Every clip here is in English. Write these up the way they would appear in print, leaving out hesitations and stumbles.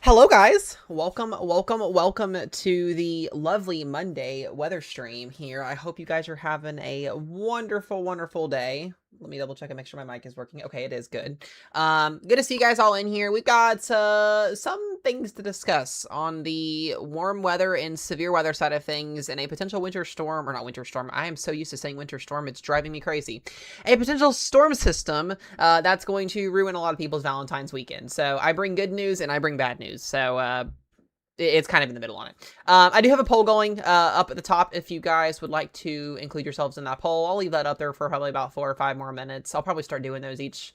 Hello guys, welcome to the lovely Monday weather stream here. I hope you guys are having a wonderful day. Let me double check and make sure my mic is working. Okay, it is good. Good to see you guys all in here. We've got some things to discuss on the warm weather and severe weather side of things and a potential winter storm, or not winter storm. I am so used to saying winter storm, it's driving me crazy. A potential storm system that's going to ruin a lot of people's Valentine's weekend. So I bring good news and I bring bad news. So it's kind of in the middle on it. I do have a poll going up at the top if you guys would like to include yourselves in that poll. I'll leave that up there for probably about 4 or 5 more minutes. I'll probably start doing those each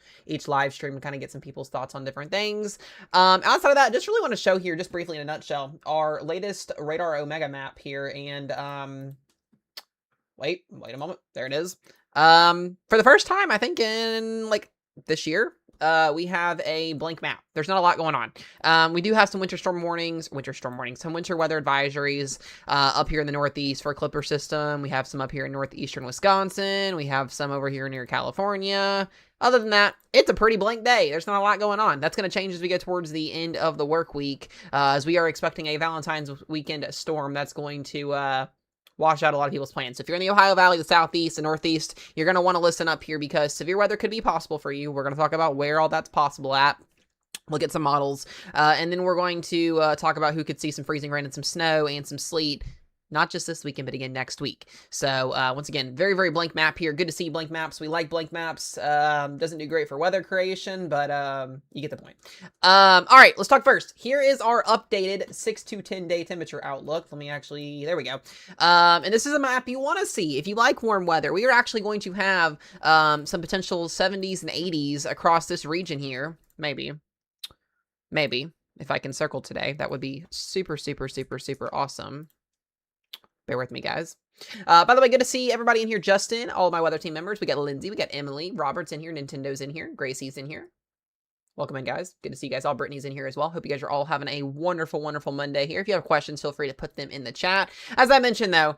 live stream and kind of get some people's thoughts on different things. Outside of that, just really want to show here, just briefly in a nutshell, our latest Radar Omega map here. And wait a moment. There it is. For the first time, I think in like this year, we have a blank map. There's not a lot going on. We do have some some winter weather advisories, up here in the Northeast for Clipper system. We have some up here in Northeastern Wisconsin. We have some over here near California. Other than that, it's a pretty blank day. There's not a lot going on. That's going to change as we get towards the end of the work week, as we are expecting a Valentine's weekend storm that's going to, wash out a lot of people's plans. So if you're in the Ohio Valley, the Southeast, the Northeast, you're going to want to listen up here because severe weather could be possible for you. We're going to talk about where all that's possible at. Look at some models. And then we're going to talk about who could see some freezing rain and some snow and some sleet. Not just this weekend, but again next week. So once again, very blank map here. Good to see blank maps. We like blank maps. Doesn't do great for weather creation, but you get the point. All right, let's talk first. Here is our updated 6 to 10 day temperature outlook. Let me actually, there we go. And this is a map you want to see if you like warm weather. We are actually going to have some potential 70s and 80s across this region here. Maybe. If I can circle today, that would be super awesome. Bear with me, guys. By the way, good to see everybody in here. Justin, all of my weather team members. We got Lindsay, we got Emily, Robert's in here, Nintendo's in here, Gracie's in here. Welcome in, guys. Good to see you guys all. Brittany's in here as well. Hope you guys are all having a wonderful Monday here. If you have questions, feel free to put them in the chat. As I mentioned, though,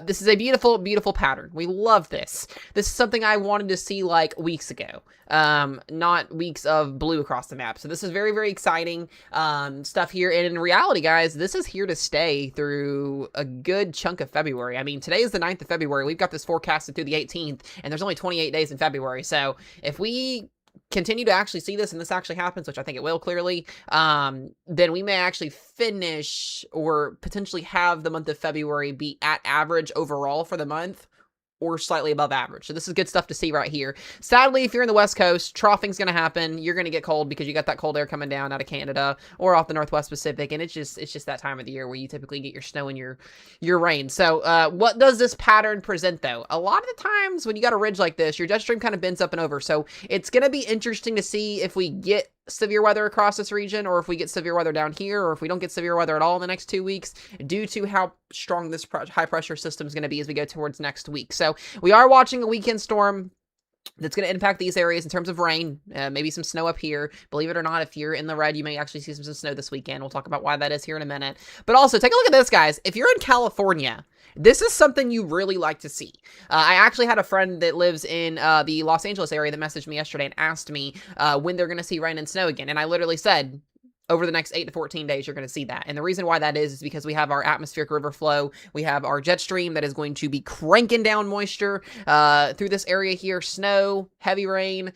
this is a beautiful pattern. We love this. This is something I wanted to see like weeks ago. Not weeks of blue across the map. So this is very exciting stuff here. And in reality, guys, this is here to stay through a good chunk of February. I mean, today is the 9th of February. We've got this forecasted through the 18th, and there's only 28 days in February. So if we continue to actually see this and this actually happens, which I think it will clearly, then we may actually finish or potentially have the month of February be at average overall for the month or slightly above average. So this is good stuff to see right here. Sadly, if you're in the West Coast, troughing's going to happen. You're going to get cold because you got that cold air coming down out of Canada or off the Northwest Pacific, and it's just that time of the year where you typically get your snow and your rain. So what does this pattern present, though? A lot of the times when you got a ridge like this, your jet stream kind of bends up and over. So it's going to be interesting to see if we get severe weather across this region, or if we get severe weather down here, or if we don't get severe weather at all in the next 2 weeks due to how strong this high pressure system is going to be as we go towards next week. So we are watching a weekend storm that's going to impact these areas in terms of rain, maybe some snow up here. Believe it or not, if you're in the red, you may actually see some snow this weekend. We'll talk about why that is here in a minute. But also, take a look at this, guys. If you're in California, this is something you really like to see. I actually had a friend that lives in the Los Angeles area that messaged me yesterday and asked me when they're going to see rain and snow again. And I literally said, over the next 8 to 14 days, you're going to see that. And the reason why that is because we have our atmospheric river flow. We have our jet stream that is going to be cranking down moisture through this area here. Snow, heavy rain.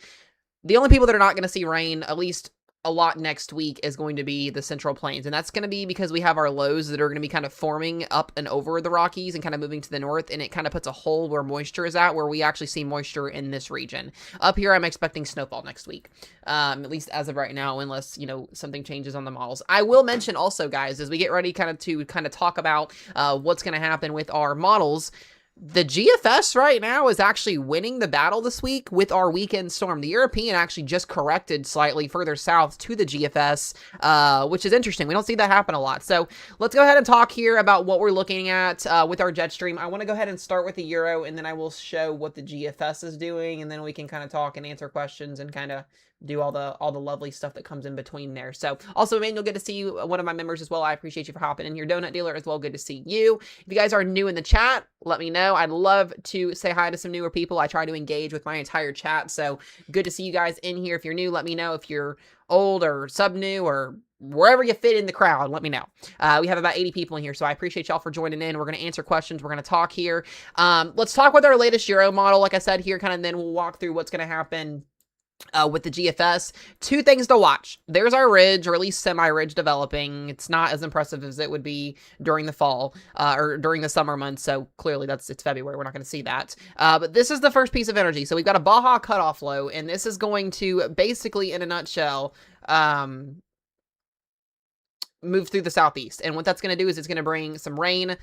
The only people that are not going to see rain, at least a lot next week, is going to be the Central Plains. And that's going to be because we have our lows that are going to be kind of forming up and over the Rockies and kind of moving to the north. And it kind of puts a hole where moisture is at, where we actually see moisture in this region. Up here, I'm expecting snowfall next week. At least as of right now, unless, something changes on the models. I will mention also, guys, as we get ready to talk about what's going to happen with our models, the GFS right now is actually winning the battle this week with our weekend storm. The European actually just corrected slightly further south to the GFS, which is interesting. We don't see that happen a lot. So let's go ahead and talk here about what we're looking at with our jet stream. I want to go ahead and start with the Euro, and then I will show what the GFS is doing, and then we can kind of talk and answer questions and kind of do all the lovely stuff that comes in between there. So also, Emmanuel, good to see you, one of my members as well. I appreciate you for hopping in here. Donut Dealer as well, good to see you. If you guys are new in the chat, let me know. I'd love to say hi to some newer people. I try to engage with my entire chat, so good to see you guys in here. If you're new, let me know. If you're old or sub-new or wherever you fit in the crowd, let me know. We have about 80 people in here, so I appreciate y'all for joining in. We're going to answer questions. We're going to talk here. Let's talk with our latest Euro model, like I said here, kind of, then we'll walk through what's going to happen with the GFS. Two things to watch. There's our ridge, or at least semi-ridge developing. It's not as impressive as it would be during the fall, or during the summer months, so clearly it's February. We're not going to see that. But this is the first piece of energy. So we've got a Baja cutoff low, and this is going to basically, in a nutshell, move through the southeast. And what that's going to do is it's going to bring some rain,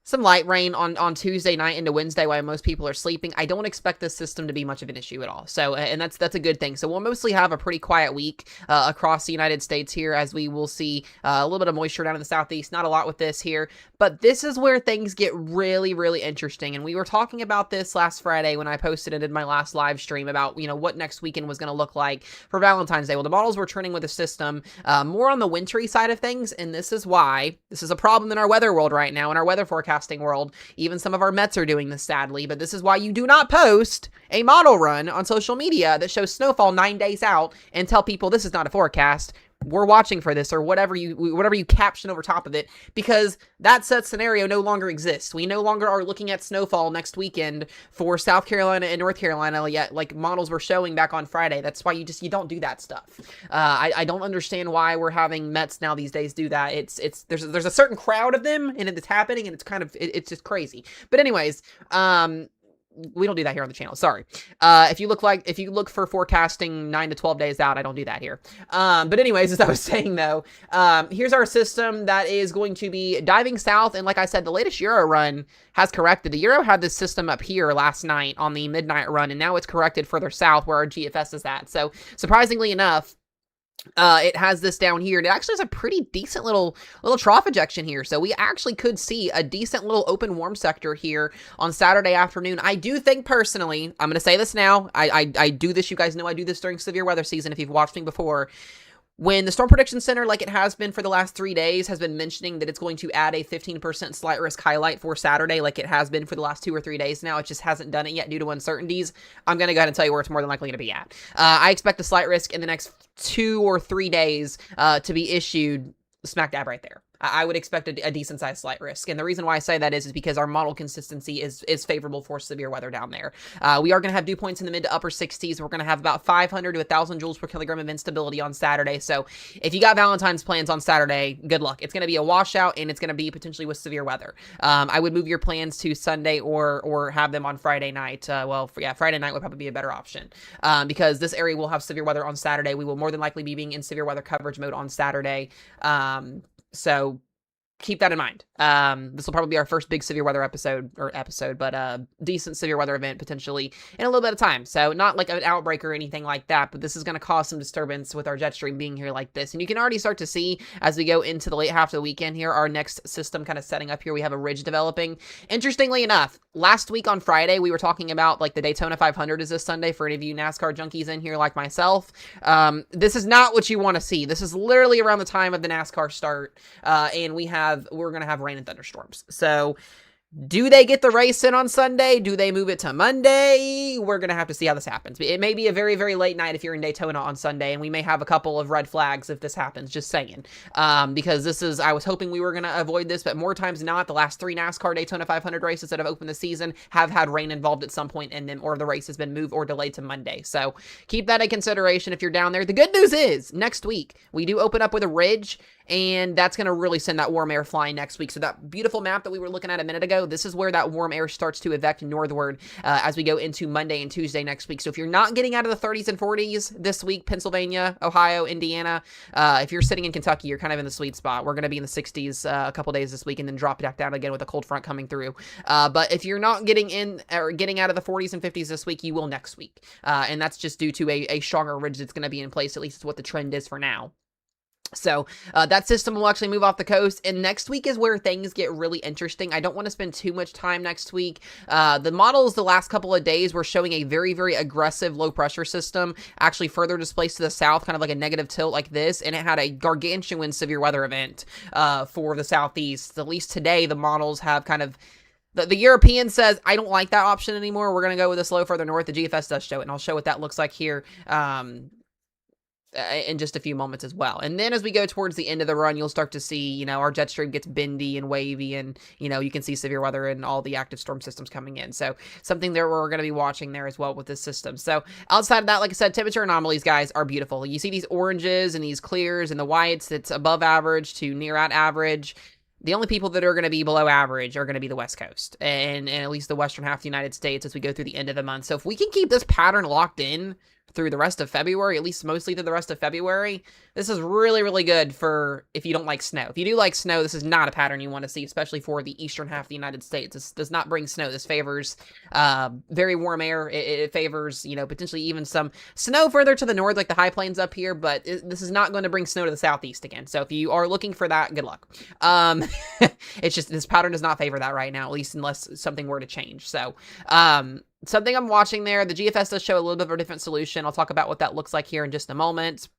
some light rain on Tuesday night into Wednesday while most people are sleeping. I don't expect this system to be much of an issue at all. So, and that's a good thing. So we'll mostly have a pretty quiet week across the United States here, as we will see a little bit of moisture down in the southeast. Not a lot with this here, but this is where things get really, really interesting. And we were talking about this last Friday when I posted it in my last live stream about, you know, what next weekend was going to look like for Valentine's Day. Well, the models were trending with the system more on the wintry side of things, and this is why this is a problem in our weather world right now, in our weather forecasting world. Even some of our Mets are doing this, sadly, but this is why you do not post a model run on social media that shows snowfall 9 days out and tell people this is not a forecast. We're watching for this, or whatever you caption over top of it, because that set scenario no longer exists. We no longer are looking at snowfall next weekend for South Carolina and North Carolina yet, like models were showing back on Friday. That's why you don't do that stuff. I don't understand why we're having Mets now these days do that. There's a certain crowd of them, and it's happening, and it's just crazy. But anyways, we don't do that here on the channel. Sorry. If you look for forecasting 9 to 12 days out, I don't do that here. But anyways, as I was saying though, here's our system that is going to be diving south. And like I said, the latest Euro run has corrected. The Euro had this system up here last night on the midnight run, and now it's corrected further south where our GFS is at. So surprisingly enough, it has this down here. It actually has a pretty decent little trough ejection here. So we actually could see a decent little open warm sector here on Saturday afternoon. I do think personally, I'm going to say this now. I do this. You guys know I do this during severe weather season if you've watched me before. When the Storm Prediction Center, like it has been for the last 3 days, has been mentioning that it's going to add a 15% slight risk highlight for Saturday, like it has been for the last 2 or 3 days now, it just hasn't done it yet due to uncertainties. I'm going to go ahead and tell you where it's more than likely going to be at. I expect the slight risk in the next 2 or 3 days to be issued smack dab right there. I would expect a decent sized slight risk. And the reason why I say that is because our model consistency is favorable for severe weather down there. We are going to have dew points in the mid to upper 60s. We're going to have about 500 to 1,000 joules per kilogram of instability on Saturday. So if you got Valentine's plans on Saturday, good luck. It's going to be a washout, and it's going to be potentially with severe weather. I would move your plans to Sunday or have them on Friday night. Friday night would probably be a better option because this area will have severe weather on Saturday. We will more than likely be being in severe weather coverage mode on Saturday. So keep that in mind. This will probably be our first big severe weather episode, but decent severe weather event potentially in a little bit of time. So not like an outbreak or anything like that, but this is going to cause some disturbance with our jet stream being here like this. And you can already start to see as we go into the late half of the weekend here, our next system kind of setting up here. We have a ridge developing. Interestingly enough, last week on Friday, we were talking about like the Daytona 500 is this Sunday for any of you NASCAR junkies in here like myself. This is not what you want to see. This is literally around the time of the NASCAR start. And we're going to have rain and thunderstorms. So do they get the race in on Sunday? Do they move it to Monday? We're going to have to see how this happens. It may be a very, very late night if you're in Daytona on Sunday, and we may have a couple of red flags if this happens, just saying. Because I was hoping we were going to avoid this, but more times than not, the last 3 NASCAR Daytona 500 races that have opened the season have had rain involved at some point in them, or the race has been moved or delayed to Monday. So keep that in consideration if you're down there. The good news is, next week, we do open up with a ridge, and that's going to really send that warm air flying next week. So that beautiful map that we were looking at a minute ago, this is where that warm air starts to evect northward as we go into Monday and Tuesday next week. So if you're not getting out of the 30s and 40s this week, Pennsylvania, Ohio, Indiana, if you're sitting in Kentucky, you're kind of in the sweet spot. We're going to be in the 60s a couple days this week and then drop back down again with a cold front coming through. But if you're not getting in or getting out of the 40s and 50s this week, you will next week. And that's just due to a stronger ridge that's going to be in place. At least it's what the trend is for now. So that system will actually move off the coast, and next week is where things get really interesting. I don't want to spend too much time next week. The models the last couple of days were showing a very, very aggressive low pressure system, actually further displaced to the south, kind of like a negative tilt like this, and it had a gargantuan severe weather event for the southeast. At least today, the models have kind of the European says, I don't like that option anymore. We're going to go with this low further north. The GFS does show it, and I'll show what that looks like here. in just a few moments as well. And then as we go towards the end of the run, you'll start to see, you know, our jet stream gets bendy and wavy, and, you know, you can see severe weather and all the active storm systems coming in. So something that we're going to be watching there as well with this system. So outside of that, like I said, temperature anomalies, guys, are beautiful. You see these oranges and these clears and the whites that's above average to near at average. The only people that are going to be below average are going to be the West Coast and at least the western half of the United States as we go through the end of the month. So if we can keep this pattern locked in through the rest of February, at least mostly through the rest of February, this is really, really good for if you don't like snow. If you do like snow, this is not a pattern you want to see, especially for the eastern half of the United States. This does not bring snow. This favors very warm air. It favors, you know, potentially even some snow further to the north, like the high plains up here, but this is not going to bring snow to the southeast again. So if you are looking for that, good luck. It's just this pattern does not favor that right now, at least unless something were to change. So something I'm watching there, the GFS does show a little bit of a different solution. I'll talk about what that looks like here in just a moment.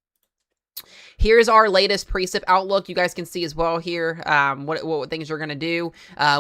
Here's our latest precip outlook. You guys can see as well here what things are going to do.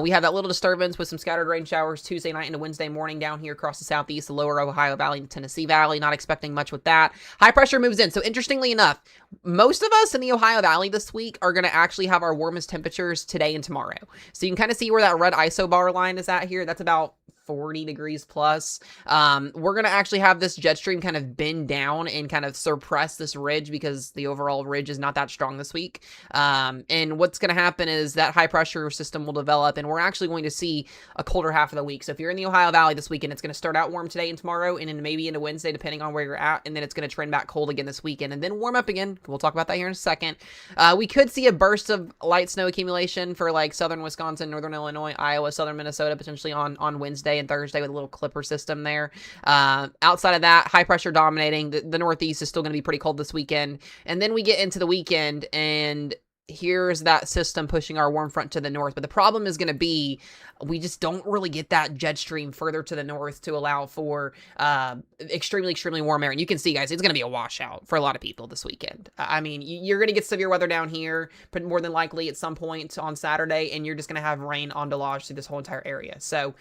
We have that little disturbance with some scattered rain showers Tuesday night into Wednesday morning down here across the southeast, the lower Ohio Valley, and Tennessee Valley. Not expecting much with that. High pressure moves in. So interestingly enough, most of us in the Ohio Valley this week are going to actually have our warmest temperatures today and tomorrow. So you can kind of see where that red isobar line is at here. That's about 40 degrees plus. We're going to actually have this jet stream kind of bend down and kind of suppress this ridge because the overall ridge is not that strong this week. And what's going to happen is that high pressure system will develop and we're actually going to see a colder half of the week. So if you're in the Ohio Valley this weekend, it's going to start out warm today and tomorrow and then maybe into Wednesday, depending on where you're at. And then it's going to trend back cold again this weekend and then warm up again. We'll talk about that here in a second. We could see a burst of light snow accumulation for like southern Wisconsin, northern Illinois, Iowa, southern Minnesota, potentially on Wednesday and Thursday with a little clipper system there. Outside of that, high pressure dominating. The Northeast is still going to be pretty cold this weekend. And then we get into the weekend and here's that system pushing our warm front to the north. But the problem is going to be we just don't really get that jet stream further to the north to allow for extremely, extremely warm air. And you can see, guys, it's going to be a washout for a lot of people this weekend. I mean, you're going to get severe weather down here, but more than likely at some point on Saturday, and you're just going to have rain on Delage through this whole entire area. So,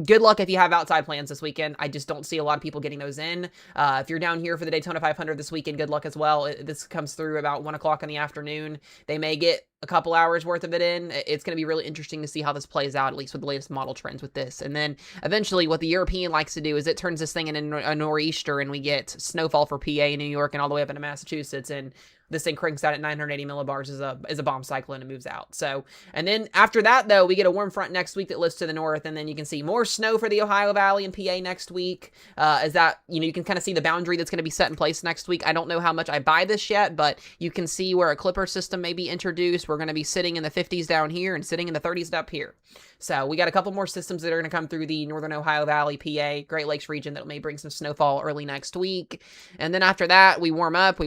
good luck if you have outside plans this weekend. I just don't see a lot of people getting those in. If you're down here for the Daytona 500 this weekend, good luck as well. This comes through about 1 o'clock in the afternoon. They may get a couple hours worth of it in. It's going to be really interesting to see how this plays out, at least with the latest model trends with this. And then eventually what the European likes to do is it turns this thing into a nor'easter and we get snowfall for PA and New York and all the way up into Massachusetts. And this thing cranks out at 980 millibars as a bomb cyclone and moves out. So, and then after that, though, we get a warm front next week that lifts to the north, and then you can see more snow for the Ohio Valley and PA next week. As that, you know, you can kind of see the boundary that's going to be set in place next week. I don't know how much I buy this yet, but you can see where a clipper system may be introduced. We're going to be sitting in the 50s down here and sitting in the 30s up here. So we got a couple more systems that are going to come through the northern Ohio Valley, PA, Great Lakes region that may bring some snowfall early next week. And then after that, we warm up,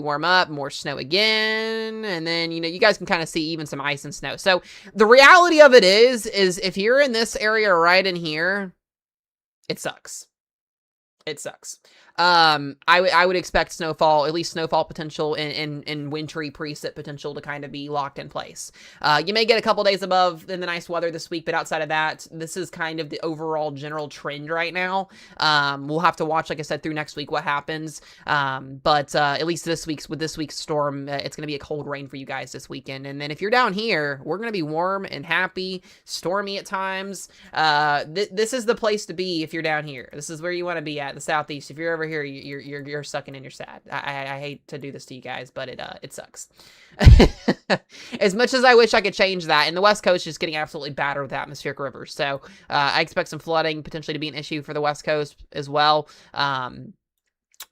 more snow again. And then, you know, you guys can kind of see even some ice and snow. So the reality of it is if you're in this area right in here, it sucks. It sucks. I would expect snowfall, at least snowfall potential and wintry precip potential to kind of be locked in place. You may get a couple days above in the nice weather this week, but outside of that, this is kind of the overall general trend right now. We'll have to watch, like I said, through next week what happens. But at least this week's storm, it's going to be a cold rain for you guys this weekend. And then if you're down here, we're going to be warm and happy, stormy at times. This is the place to be if you're down here. This is where you want to be at, the southeast. If you're over here, you're sucking and you're sad. I hate to do this to you guys, but it sucks. As much as I wish I could change that, and the West Coast is getting absolutely battered with atmospheric rivers. So I expect some flooding potentially to be an issue for the West Coast as well.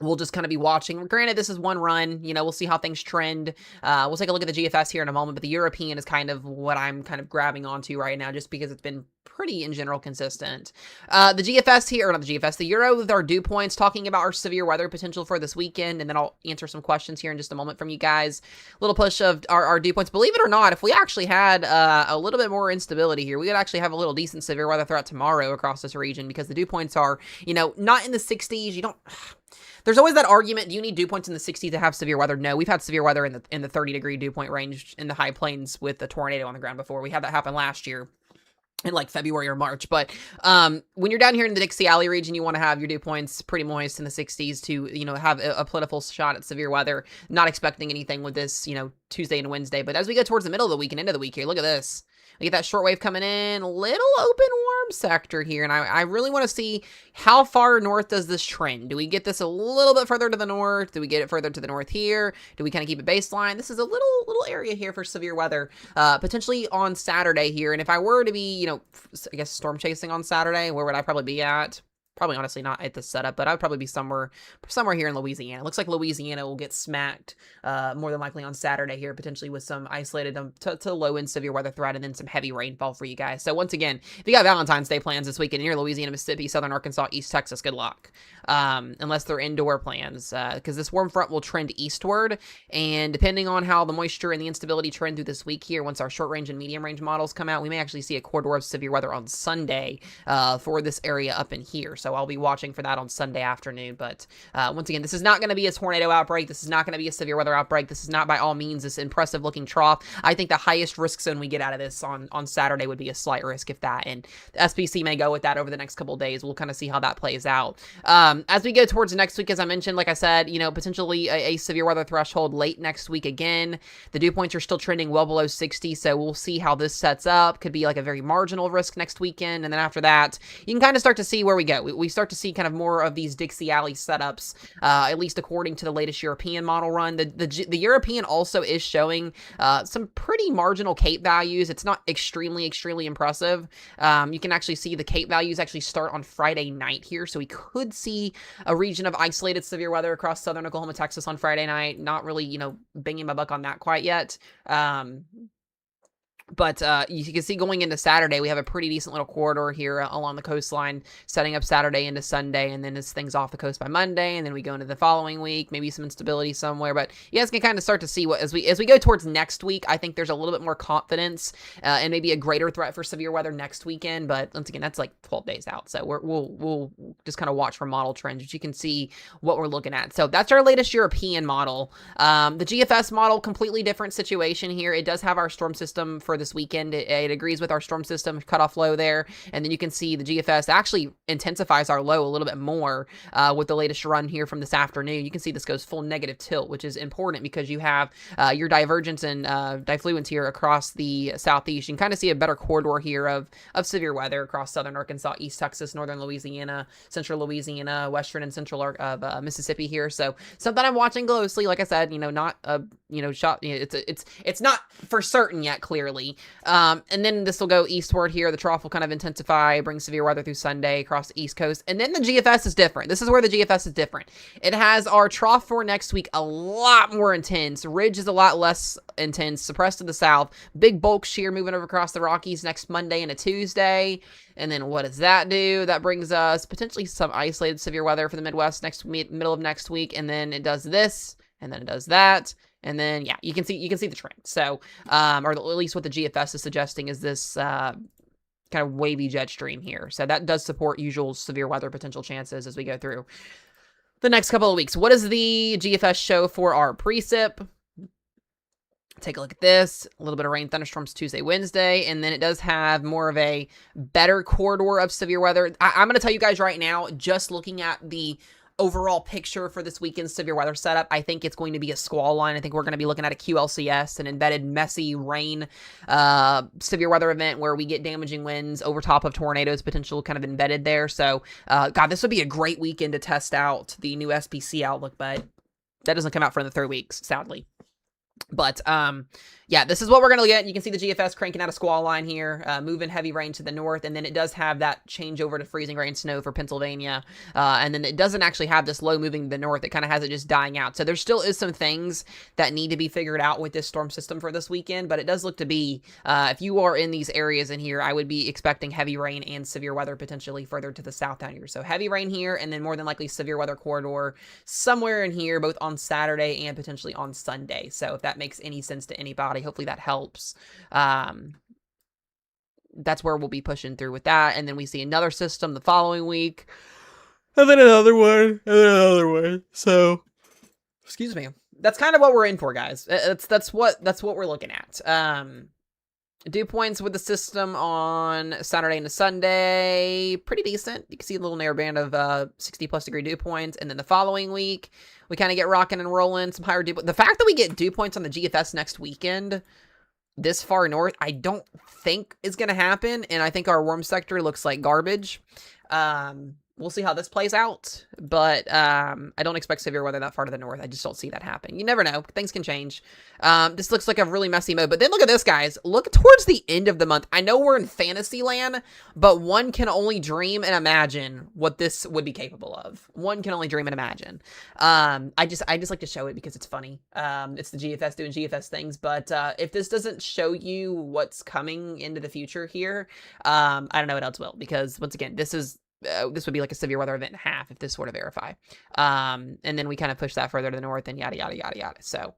We'll just kind of be watching. Granted, this is one run. You know, we'll see how things trend. We'll take a look at the GFS here in a moment, but the European is kind of what I'm kind of grabbing onto right now just because it's been pretty, in general, consistent. The GFS here, or not the GFS, the Euro with our dew points, talking about our severe weather potential for this weekend, and then I'll answer some questions here in just a moment from you guys. Little push of our dew points. Believe it or not, if we actually had a little bit more instability here, we would actually have a little decent severe weather throughout tomorrow across this region because the dew points are, you know, not in the 60s. You don't... There's always that argument, do you need dew points in the 60s to have severe weather? No, we've had severe weather in the 30-degree dew point range in the high plains with a tornado on the ground before. We had that happen last year. in like February or March. But when you're down here in the Dixie Alley region, you want to have your dew points pretty moist in the 60s to, have a plentiful shot at severe weather. Not expecting anything with this, Tuesday and Wednesday. But as we go towards the middle of the week and into the week here, look at this. We get that shortwave coming in, little open warm sector here. And I really want to see how far north does this trend. Do we get this a little bit further to the north? Do we get it further to the north here? Do we kind of keep it baseline? This is a little area here for severe weather, potentially on Saturday here. And if I were to be, I guess storm chasing on Saturday, where would I probably be at? Probably honestly not at the setup, but I would probably be somewhere here in Louisiana. It looks like Louisiana will get smacked more than likely on Saturday here, potentially with some isolated to low-end severe weather threat and then some heavy rainfall for you guys. So once again, if you got Valentine's Day plans this weekend near Louisiana, Mississippi, Southern Arkansas, East Texas, good luck. Unless they're indoor plans, because this warm front will trend eastward, and depending on how the moisture and the instability trend through this week here, once our short range and medium range models come out, we may actually see a corridor of severe weather on Sunday for this area up in here. So I'll be watching for that on Sunday afternoon. But once again, this is not going to be a tornado outbreak. This is not going to be a severe weather outbreak. This is not by all means this impressive looking trough. I think the highest risk zone we get out of this on Saturday would be a slight risk, if that. And the SPC may go with that over the next couple of days. We'll kind of see how that plays out. As we go towards next week, as I mentioned, like I said, potentially a severe weather threshold late next week again. The dew points are still trending well below 60, so we'll see how this sets up. Could be like a very marginal risk next weekend, and then after that, you can kind of start to see where we go. We start to see kind of more of these Dixie Alley setups, at least according to the latest European model run. The European also is showing some pretty marginal Cape values. It's not extremely impressive. You can actually see the Cape values actually start on Friday night here, so we could see a region of isolated severe weather across southern Oklahoma, Texas on Friday night. Not really, banging my buck on that quite yet. But you can see going into Saturday, we have a pretty decent little corridor here along the coastline, setting up Saturday into Sunday, and then as things off the coast by Monday, and then we go into the following week, maybe some instability somewhere. But you guys can kind of start to see what as we go towards next week. I think there's a little bit more confidence and maybe a greater threat for severe weather next weekend. But once again, that's like 12 days out, so we'll just kind of watch for model trends, but you can see what we're looking at. So that's our latest European model. The GFS model, completely different situation here. It does have our storm system for this weekend. It agrees with our storm system cutoff low there, and then you can see the GFS actually intensifies our low a little bit more with the latest run here from this afternoon. You can see this goes full negative tilt, which is important because you have your divergence and diffluence here across the southeast. You can kind of see a better corridor here of severe weather across southern Arkansas, East Texas, northern Louisiana, central Louisiana, western and central of Mississippi here. So something I'm watching closely. Like I said, not a shot. It's not for certain yet, clearly. And then this will go eastward here. The trough will kind of intensify, bring severe weather through Sunday across the East Coast. And then the GFS is different. This is where the GFS is different. It has our trough for next week a lot more intense. Ridge is a lot less intense, suppressed to the south. Big bulk shear moving over across the Rockies next Monday and a Tuesday. And then what does that do? That brings us potentially some isolated severe weather for the Midwest middle of next week. And then it does this, and then it does that. And then, yeah, you can see the trend. So, or at least what the GFS is suggesting is this kind of wavy jet stream here. So that does support usual severe weather potential chances as we go through the next couple of weeks. What does the GFS show for our precip? Take a look at this. A little bit of rain, thunderstorms Tuesday, Wednesday, and then it does have more of a better corridor of severe weather. I'm going to tell you guys right now, just looking at the overall picture for this weekend's severe weather setup, I think it's going to be a squall line. I think we're going to be looking at a QLCS, an embedded messy rain severe weather event where we get damaging winds over top of tornadoes potential kind of embedded there. So, God, this would be a great weekend to test out the new SPC outlook, but that doesn't come out for the 3 weeks, sadly. But, yeah, this is what we're going to get. You can see the GFS cranking out a squall line here, moving heavy rain to the north, and then it does have that change over to freezing rain snow for Pennsylvania, and then it doesn't actually have this low moving to the north. It kind of has it just dying out. So there still is some things that need to be figured out with this storm system for this weekend, but it does look to be, if you are in these areas in here, I would be expecting heavy rain and severe weather potentially further to the south down here. So heavy rain here, and then more than likely severe weather corridor somewhere in here, both on Saturday and potentially on Sunday. So if that makes any sense to anybody, hopefully that helps. That's where we'll be pushing through with that. And then we see another system the following week. And then another one. And then another one. So, excuse me. That's kind of what we're in for, guys. That's what we're looking at. Dew points with the system on Saturday and Sunday, pretty decent. You can see a little narrow band of 60 plus degree dew points. And then the following week, we kind of get rocking and rolling, some higher dew. The fact that we get dew points on the GFS next weekend, this far north, I don't think is going to happen. And I think our warm sector looks like garbage. We'll see how this plays out, but I don't expect severe weather that far to the north. I just don't see that happening. You never know. Things can change. This looks like a really messy mode, but then look at this, guys. Look towards the end of the month. I know we're in fantasy land, but one can only dream and imagine what this would be capable of. One can only dream and imagine. I just like to show it because it's funny. It's the GFS doing GFS things, but if this doesn't show you what's coming into the future here, I don't know what else will, because once again, this would be like a severe weather event in half if this were to verify. And then we kind of push that further to the north and yada, yada, yada, yada. So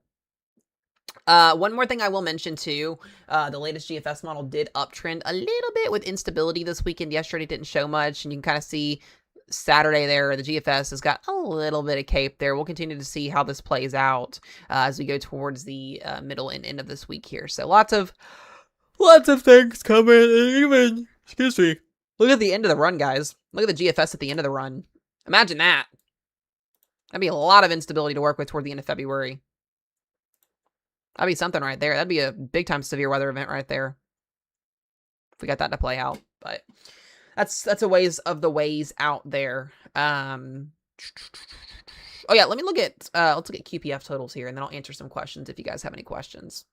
one more thing I will mention too, the latest GFS model did uptrend a little bit with instability this weekend. Yesterday didn't show much, and you can kind of see Saturday there, the GFS has got a little bit of cape there. We'll continue to see how this plays out as we go towards the middle and end of this week here. So lots of things coming, even, excuse me. Look at the end of the run, guys. Look at the GFS at the end of the run. Imagine that. That'd be a lot of instability to work with toward the end of February. That'd be something right there. That'd be a big-time severe weather event right there, if we got that to play out. But that's a ways of the ways out there. Oh yeah, let me look at let's look at QPF totals here, and then I'll answer some questions if you guys have any questions.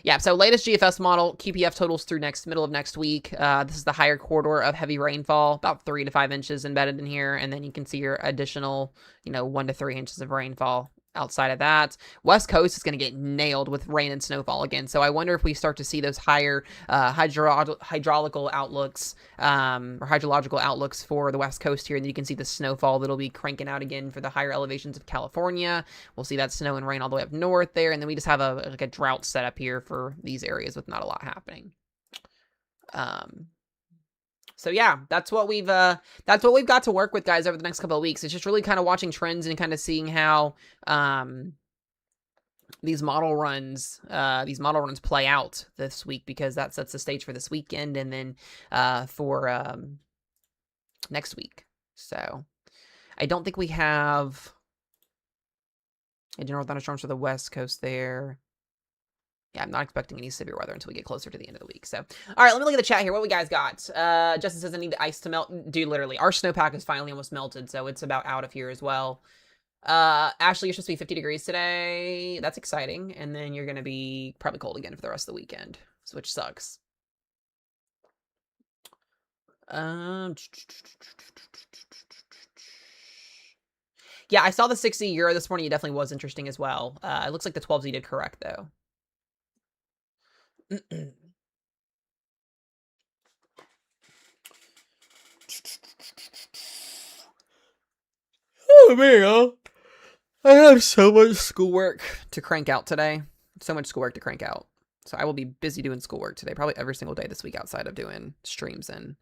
Yeah, so latest GFS model, QPF totals through middle of next week. This is the higher corridor of heavy rainfall, about 3 to 5 inches embedded in here. And then you can see your additional, 1 to 3 inches of rainfall outside of that. West Coast is going to get nailed with rain and snowfall again. So I wonder if we start to see those higher hydrological outlooks or hydrological outlooks for the West Coast here. And you can see the snowfall that'll be cranking out again for the higher elevations of California. We'll see that snow and rain all the way up north there. And then we just have a drought setup here for these areas with not a lot happening. So yeah, that's what we've got to work with, guys, over the next couple of weeks. It's just really kind of watching trends and kind of seeing how these model runs play out this week, because that sets the stage for this weekend and then for next week. So I don't think we have a general thunderstorms for the West Coast there. Yeah, I'm not expecting any severe weather until we get closer to the end of the week. So, all right, let me look at the chat here. What we guys got? Justin says I need the ice to melt. Dude, literally, our snowpack is finally almost melted, so it's about out of here as well. Ashley, you're supposed to be 50 degrees today. That's exciting. And then you're going to be probably cold again for the rest of the weekend, which sucks. Yeah, I saw the 60 euro this morning. It definitely was interesting as well. It looks like the 12Z did correct, though. Oh man, I have so much schoolwork to crank out today. So much schoolwork to crank out. So I will be busy doing schoolwork today, probably every single day this week outside of doing streams and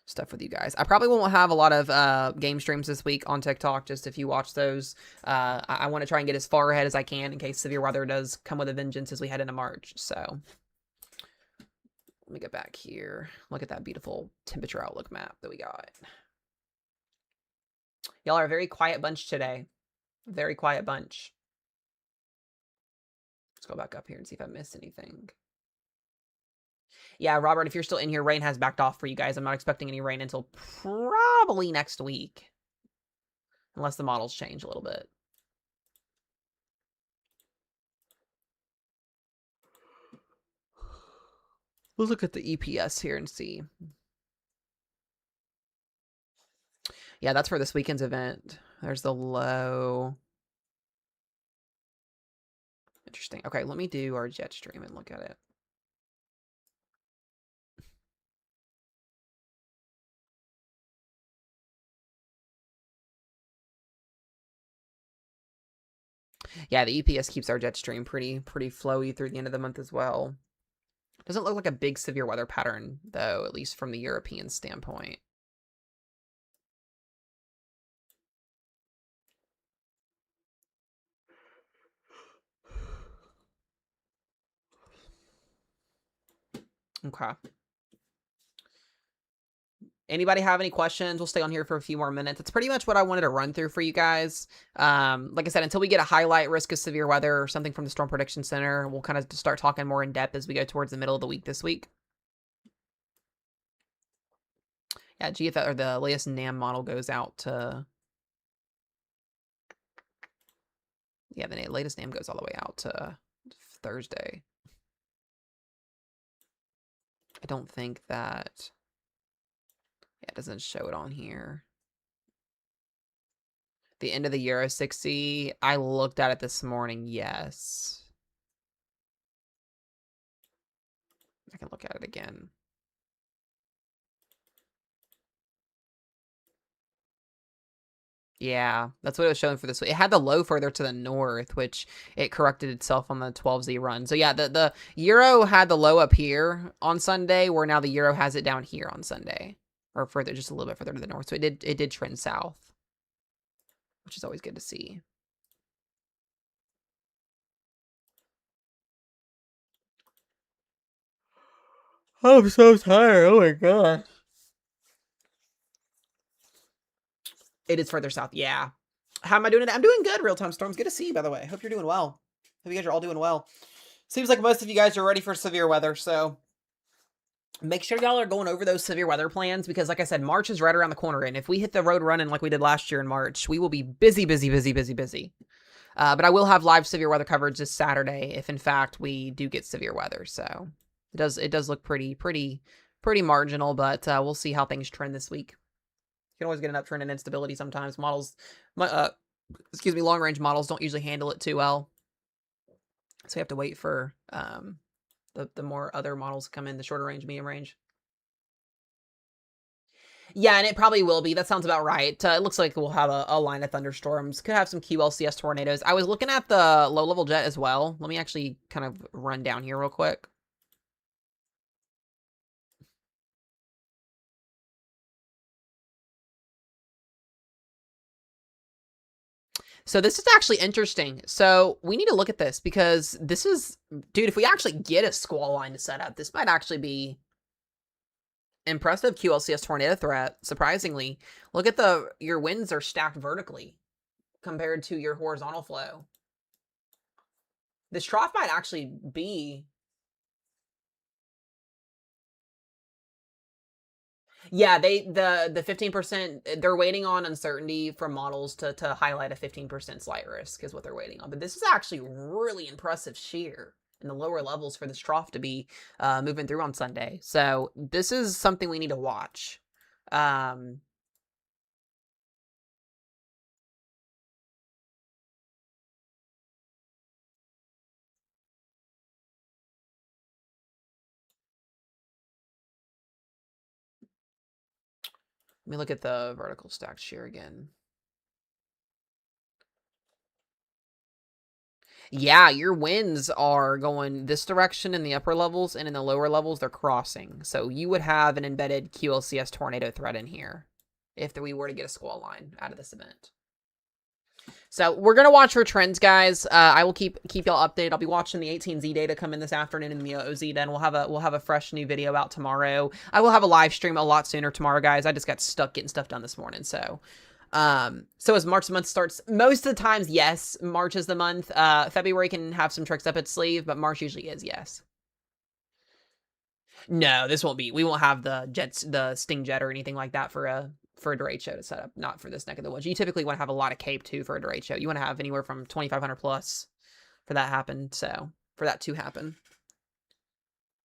stuff with you guys. I probably won't have a lot of game streams this week on TikTok, just if you watch those. I want to try and get as far ahead as I can in case severe weather does come with a vengeance as we head into March. So let me get back here. Look at that beautiful temperature outlook map that we got. Y'all are a very quiet bunch today. Very quiet bunch. Let's go back up here and see if I missed anything. Yeah, Robert, if you're still in here, rain has backed off for you guys. I'm not expecting any rain until probably next week. Unless the models change a little bit. Let's look at the EPS here and see. Yeah, that's for this weekend's event. There's the low. Interesting. Okay, let me do our jet stream and look at it. Yeah, the EPS keeps our jet stream pretty flowy through the end of the month as well. Doesn't look like a big severe weather pattern, though, at least from the European standpoint. Okay. Anybody have any questions? We'll stay on here for a few more minutes. That's pretty much what I wanted to run through for you guys. Like I said, until we get a highlight risk of severe weather or something from the Storm Prediction Center, we'll kind of start talking more in depth as we go towards the middle of the week this week. Yeah, GFL or the latest NAM model goes out to. Yeah, the latest NAM goes all the way out to Thursday. I don't think that. Yeah, it doesn't show it on here. The end of the Euro 60. I looked at it this morning. Yes. I can look at it again. Yeah, that's what it was showing for this week. It had the low further to the north, which it corrected itself on the 12Z run. So yeah, the Euro had the low up here on Sunday, where now the Euro has it down here on Sunday. Or further, just a little bit further to the north. So it did trend south, which is always good to see. I'm so tired. Oh my god. It is further south. Yeah. How am I doing today? I'm doing good, Real Time Storms. Good to see you, by the way. Hope you're doing well. Hope you guys are all doing well. Seems like most of you guys are ready for severe weather, so make sure y'all are going over those severe weather plans because, like I said, March is right around the corner, and if we hit the road running like we did last year in March, we will be busy, busy, busy, busy, busy. But I will have live severe weather coverage this Saturday if, in fact, we do get severe weather. So it does look pretty marginal, but we'll see how things trend this week. You can always get an uptrend in instability sometimes. Models, long range models don't usually handle it too well, so you have to wait for the more other models to come in, the shorter range, medium range. Yeah, and it probably will be. That sounds about right. It looks like we'll have a line of thunderstorms. Could have some QLCS tornadoes. I was looking at the low-level jet as well. Let me actually kind of run down here real quick. So this is actually interesting. So we need to look at this because this is, dude, if we actually get a squall line to set up, this might actually be impressive QLCS tornado threat. Surprisingly, look at your winds are stacked vertically compared to your horizontal flow. This trough might actually be. Yeah, the 15%, they're waiting on uncertainty from models to highlight a 15% slight risk is what they're waiting on. But this is actually really impressive shear in the lower levels for this trough to be moving through on Sunday. So this is something we need to watch. Let me look at the vertical stacked shear again. Yeah, your winds are going this direction in the upper levels, and in the lower levels, they're crossing. So you would have an embedded QLCS tornado threat in here if we were to get a squall line out of this event. So we're gonna watch for trends, guys. I will keep y'all updated. I'll be watching the 18Z data come in this afternoon in the OZ. Then we'll have a fresh new video out tomorrow. I will have a live stream a lot sooner tomorrow, guys. I just got stuck getting stuff done this morning, so. So as March month starts, most of the times, yes, March is the month. February can have some tricks up its sleeve, but March usually is, yes. No, this won't be. We won't have the Sting Jet or anything like that for a delayed show to set up. Not for this neck of the woods. You typically want to have a lot of cape too for a delayed show. You want to have anywhere from 2,500 plus for that happen. So for that to happen,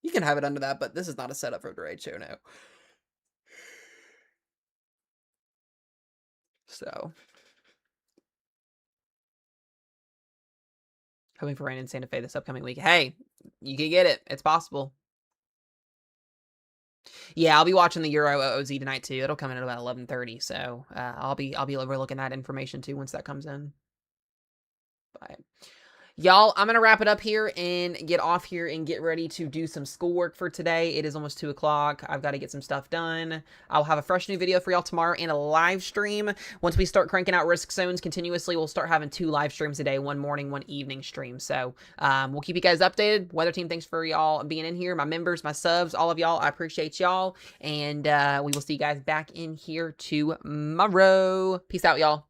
you can have it under that, but this is not a setup for a delayed show now. So hoping for rain in Santa Fe this upcoming week. Hey, you can get it. It's possible. Yeah, I'll be watching the Euro OZ tonight too. It'll come in at about 11:30, so I'll be overlooking that information too once that comes in. But Y'all, I'm going to wrap it up here and get off here and get ready to do some schoolwork for today. It is almost 2 o'clock. I've got to get some stuff done. I'll have a fresh new video for y'all tomorrow and a live stream. Once we start cranking out risk zones continuously, we'll start having 2 live streams a day, one morning, one evening stream. So we'll keep you guys updated. Weather team, thanks for y'all being in here. My members, my subs, all of y'all, I appreciate y'all. And we will see you guys back in here tomorrow. Peace out, y'all.